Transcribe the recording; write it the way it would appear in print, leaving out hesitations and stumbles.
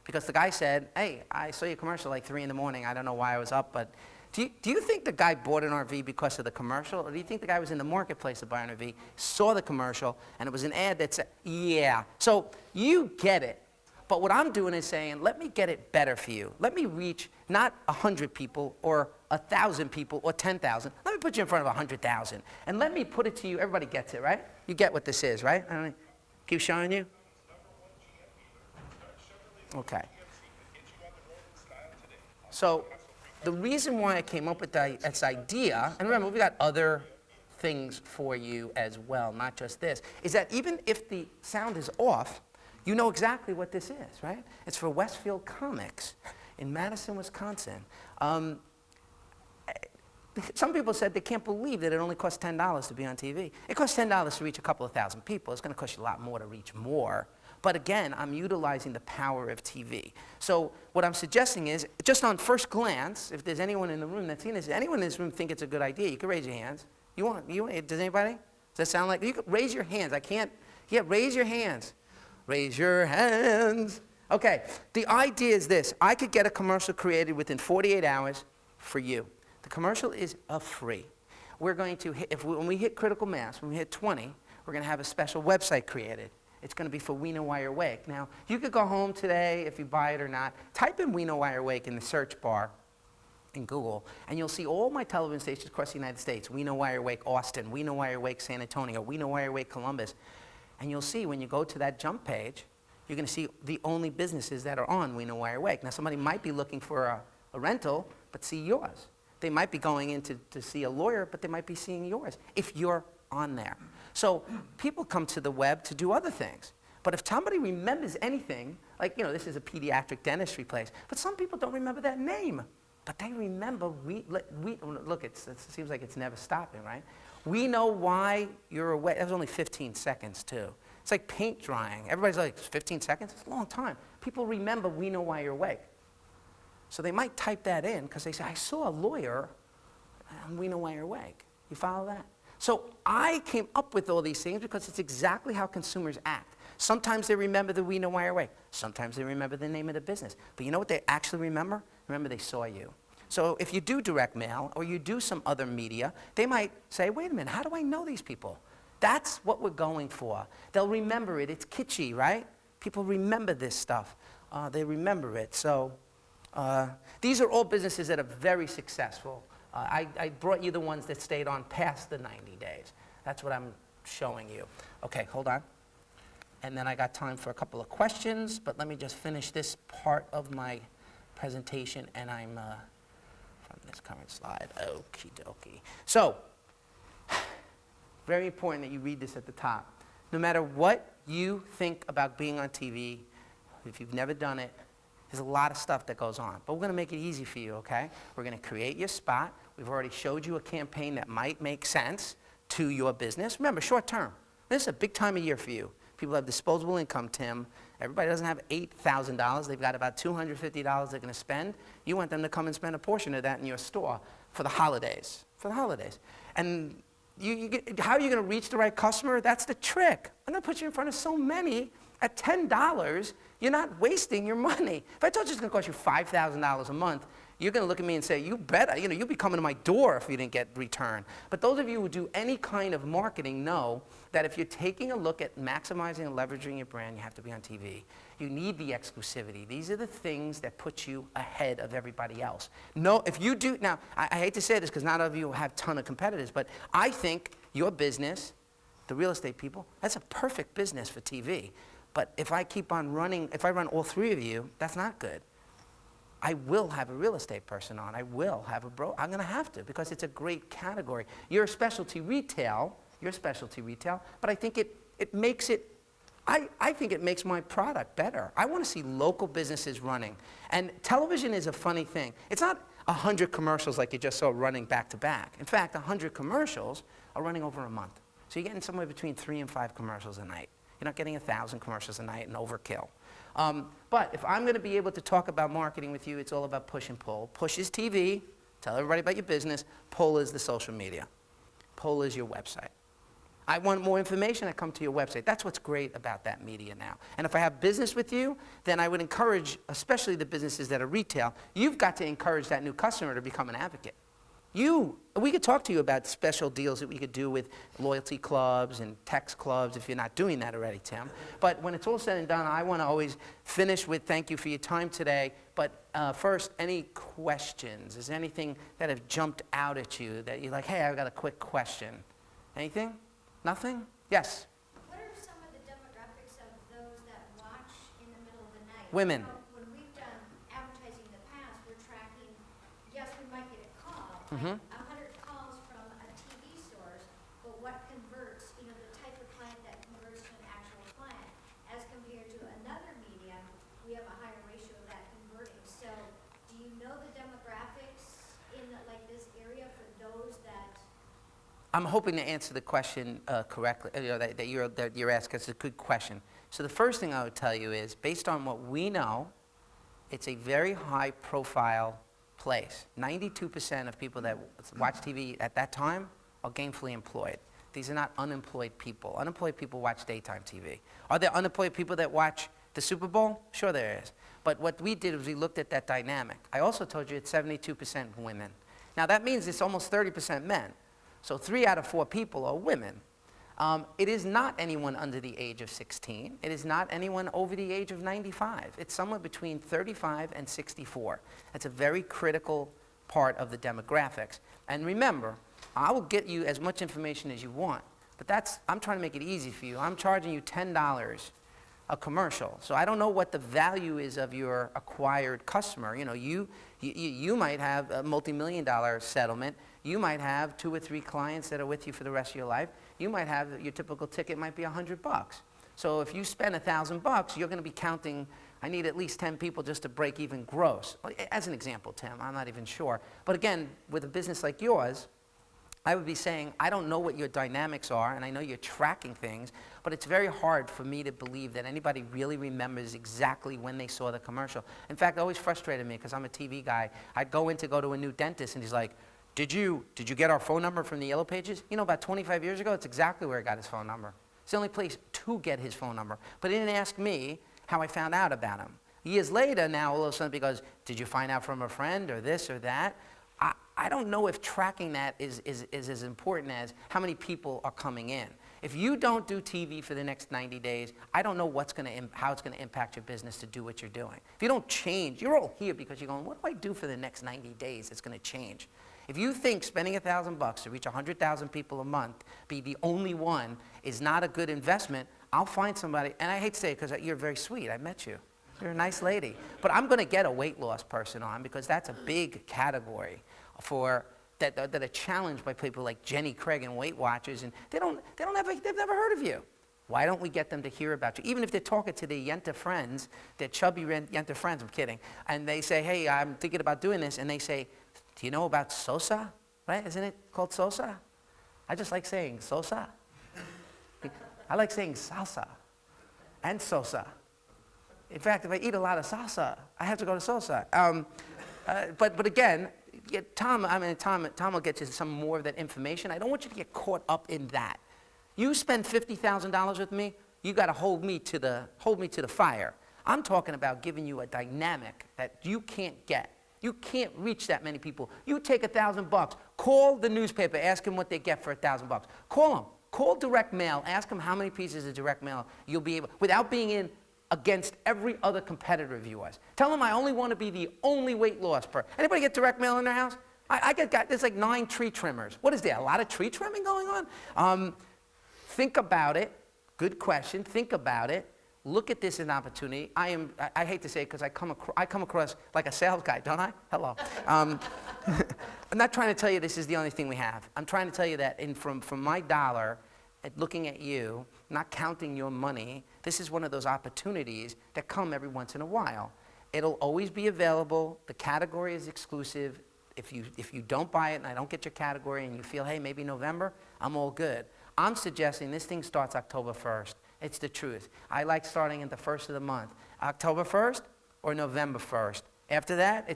because the guy said, hey, I saw your commercial like 3 in the morning. I don't know why I was up, but do you think the guy bought an RV because of the commercial? Or do you think the guy was in the marketplace to buy an RV, saw the commercial, and it was an ad that said, yeah. So you get it. But what I'm doing is saying, let me get it better for you. Let me reach not 100 people or 1,000 people or 10,000. Let me put you in front of 100,000. And let me put it to you. Everybody gets it, right? You get what this is, right? I don't know. Keep showing you? Okay. So the reason why I came up with this idea, and remember, we got other things for you as well, not just this, is that even if the sound is off, you know exactly what this is, right? It's for Westfield Comics in Madison, Wisconsin. Some people said they can't believe that it only costs $10 to be on TV. It costs $10 to reach a couple of thousand people. It's going to cost you a lot more to reach more. But again, I'm utilizing the power of TV. So what I'm suggesting is, just on first glance, if there's anyone in the room that's seen this, anyone in this room think it's a good idea, you can raise your hands. Does anybody? Does that sound like, you can raise your hands. I can't, yeah, raise your hands. Raise your hands. Okay, the idea is this. I could get a commercial created within 48 hours for you. The commercial is free. We're going to hit, when we hit critical mass, when we hit 20, we're going to have a special website created. It's going to be for We Know Why You're Awake. Now, you could go home today, if you buy it or not, type in We Know Why You're Awake in the search bar in Google, and you'll see all my television stations across the United States. We Know Why You're Awake Austin, We Know Why You're Awake San Antonio, We Know Why You're Awake Columbus. And you'll see when you go to that jump page, you're going to see the only businesses that are on We Know Why You're Awake. Now, somebody might be looking for a rental, but see yours. They might be going in to see a lawyer, but they might be seeing yours if you're on there. So people come to the web to do other things. But if somebody remembers anything, like, this is a pediatric dentistry place, but some people don't remember that name. But they remember, look, it seems like it's never stopping, right? We Know Why You're Awake. That was only 15 seconds, too. It's like paint drying. Everybody's like, 15 seconds? It's a long time. People remember We Know Why You're Awake. So they might type that in because they say, I saw a lawyer and We Know Why You're Awake. You follow that? So I came up with all these things because it's exactly how consumers act. Sometimes they remember the We Know Why You're Awake. Sometimes they remember the name of the business. But you know what they actually remember? Remember they saw you. So if you do direct mail or you do some other media, they might say, wait a minute, how do I know these people? That's what we're going for. They'll remember it. It's kitschy, right? People remember this stuff. They remember it. So these are all businesses that are very successful. I brought you the ones that stayed on past the 90 days. That's what I'm showing you. Okay, hold on. And then I got time for a couple of questions, but let me just finish this part of my presentation, and I'm from this current slide. Okie dokie. So, very important that you read this at the top. No matter what you think about being on TV, if you've never done it, there's a lot of stuff that goes on. But we're going to make it easy for you, okay? We're going to create your spot. We've already showed you a campaign that might make sense to your business. Remember, short term. This is a big time of year for you. People have disposable income, Tim. Everybody doesn't have $8,000. They've got about $250 they're going to spend. You want them to come and spend a portion of that in your store for the holidays. For the holidays. And how are you going to reach the right customer? That's the trick. I'm going to put you in front of so many. At $10, you're not wasting your money. If I told you it's going to cost you $5,000 a month, you're going to look at me and say, you better, you'll be coming to my door if you didn't get return. But those of you who do any kind of marketing know that if you're taking a look at maximizing and leveraging your brand, you have to be on TV. You need the exclusivity. These are the things that put you ahead of everybody else. No, if you do, now, I hate to say this because not all of you have a ton of competitors, but I think your business, the real estate people, that's a perfect business for TV. But if I keep on running, if I run all three of you, that's not good. I will have a real estate person on. I will have a bro. I'm going to have to because it's a great category. You're a specialty retail. You're a specialty retail. But I think it makes it, I think it makes my product better. I want to see local businesses running. And television is a funny thing. It's not 100 commercials like you just saw running back to back. In fact, 100 commercials are running over a month. So you're getting somewhere between 3 and 5 commercials a night. You're not getting 1,000 commercials a night and overkill. But if I'm going to be able to talk about marketing with you, it's all about push and pull. Push is TV. Tell everybody about your business. Pull is the social media. Pull is your website. I want more information, I come to your website. That's what's great about that media now. And if I have business with you, then I would encourage, especially the businesses that are retail, you've got to encourage that new customer to become an advocate. We could talk to you about special deals that we could do with loyalty clubs and text clubs if you're not doing that already, Tim. But when it's all said and done, I want to always finish with thank you for your time today. But first, any questions? Is there anything that have jumped out at you that you're like, hey, I've got a quick question? Anything? Nothing? Yes? What are some of the demographics of those that watch in the middle of the night? Women. You know, when we've done advertising in the past, we're tracking, yes, we might get a call, Mhm. like 100 calls from a TV source, but what converts, you know, the type of client that converts to an actual client, as compared to another medium, we have a higher ratio of that converting. So do you know the demographics in like this area for those that? I'm hoping to answer the question correctly, that you're asking. It's a good question. So the first thing I would tell you is, based on what we know, it's a very high-profile place. 92% of people that watch TV at that time are gainfully employed. These are not unemployed people. Unemployed people watch daytime TV. Are there unemployed people that watch the Super Bowl? Sure there is. But what we did was we looked at that dynamic. I also told you it's 72% women. Now that means it's almost 30% men. So 3 out of 4 people are women. It is not anyone under the age of 16. It is not anyone over the age of 95. It's somewhere between 35 and 64. That's a very critical part of the demographics. And remember, I will get you as much information as you want, but I'm trying to make it easy for you. I'm charging you $10 a commercial. So I don't know what the value is of your acquired customer. You know, you might have a multi-million-dollar settlement. You might have 2 or 3 clients that are with you for the rest of your life. You might have, your typical ticket might be $100. So if you spend $1,000, you're going to be counting, I need at least 10 people just to break even gross. As an example, Tim, I'm not even sure. But again, with a business like yours, I would be saying, I don't know what your dynamics are, and I know you're tracking things, but it's very hard for me to believe that anybody really remembers exactly when they saw the commercial. In fact, it always frustrated me, because I'm a TV guy. I'd go to a new dentist, and he's like, did you get our phone number from the Yellow Pages? You know, about 25 years ago, it's exactly where I got his phone number. It's the only place to get his phone number. But he didn't ask me how I found out about him. Years later, now all of a sudden, because did you find out from a friend or this or that? I don't know if tracking that is as important as how many people are coming in. If you don't do TV for the next 90 days, I don't know how it's going to impact your business to do what you're doing. If you don't change, you're all here because you're going, what do I do for the next 90 days that's going to change? If you think spending $1,000 to reach 100,000 people a month, be the only one, is not a good investment, I'll find somebody, and I hate to say it because you're very sweet, I met you. You're a nice lady. But I'm going to get a weight loss person on, because that's a big category that are challenged by people like Jenny Craig and Weight Watchers, and they've never heard of you. Why don't we get them to hear about you? Even if they're talking to their Yenta friends, their chubby Yenta friends, I'm kidding, and they say, hey, I'm thinking about doing this, and they say, do you know about Sosa? Right? Isn't it called Sosa? I just like saying Sosa. I like saying salsa and Sosa. In fact, if I eat a lot of salsa, I have to go to Sosa. But again, Tom will get you some more of that information. I don't want you to get caught up in that. You spend $50,000 with me, you got to hold me to the fire. I'm talking about giving you a dynamic that you can't get. You can't reach that many people. You take $1,000, call the newspaper, ask them what they get for $1,000. Call them. Call direct mail, ask them how many pieces of direct mail you'll be able, without being in against every other competitor of yours. Tell them I only want to be the only weight loss person. Anybody get direct mail in their house? There's like 9 tree trimmers. What is there, a lot of tree trimming going on? Think about it. Good question. Think about it. Look at this as an opportunity. I hate to say it because I come across like a sales guy, don't I? Hello. I'm not trying to tell you this is the only thing we have. I'm trying to tell you that from my dollar, looking at you, not counting your money, this is one of those opportunities that come every once in a while. It'll always be available. The category is exclusive. If you don't buy it and I don't get your category and you feel, hey, maybe November, I'm all good. I'm suggesting this thing starts October 1st. It's the truth. I like starting at the 1st of the month. October 1st or November 1st. After that,